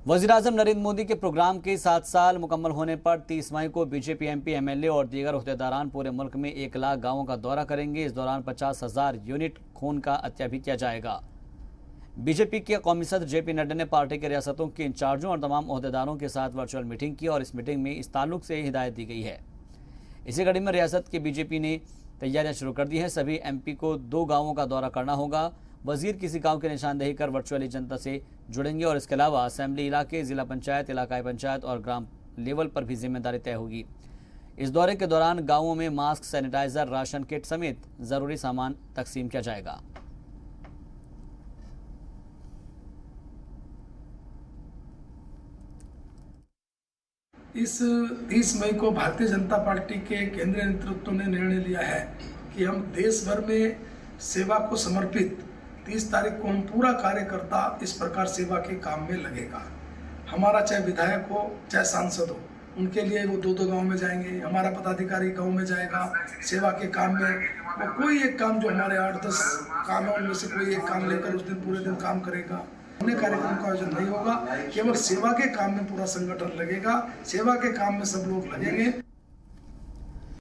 वज़ीर-ए-आज़म नरेंद्र मोदी के प्रोग्राम के 7 साल मुकम्मल होने पर 30 मई को बीजेपी एमपी, एमएलए और दीगर ओहदेदारान पूरे मुल्क में 1 लाख गांवों का दौरा करेंगे। इस दौरान 50,000 यूनिट खून का अत्या भी किया जाएगा। बीजेपी के कौमी सदर जेपी नड्डा ने पार्टी के रियासतों के इंचार्जों और तमाम ओहदेदारों के साथ वर्चुअल मीटिंग की और इस मीटिंग में इस ताल्लुक से हिदायत दी गई है। इसी कड़ी में रियासत के बीजेपी ने तैयारियां शुरू कर दी हैं। सभी एमपी को 2 गाँवों का दौरा करना होगा। वजीर किसी गांव की निशानदेही कर वर्चुअली जनता से जुड़ेंगे और इसके अलावा असेंबली इलाके, जिला पंचायत, इलाकाई पंचायत और ग्राम लेवल पर भी जिम्मेदारी तय होगी। इस दौरे के दौरान गांवों में मास्क, सैनिटाइजर, राशन किट समेत जरूरी सामान तकसीम किया जाएगा। इस 30 मई को भारतीय जनता पार्टी के केंद्रीय नेतृत्व ने निर्णय लिया है कि हम देश भर में सेवा को समर्पित 30 तारीख को हम पूरा कार्यकर्ता इस प्रकार सेवा के काम में लगेगा। हमारा चाहे विधायक हो चाहे सांसद हो, उनके लिए वो 2-2 गांव में जाएंगे। हमारा पदाधिकारी गांव में जाएगा सेवा के काम में। वो कोई एक काम जो हमारे 8-10 काम है उनमें से कोई एक काम लेकर उस दिन पूरे दिन काम करेगा। अन्य कार्यक्रम का आयोजन नहीं होगा, केवल सेवा के काम में पूरा संगठन लगेगा। सेवा के काम में सब लोग लगेंगे।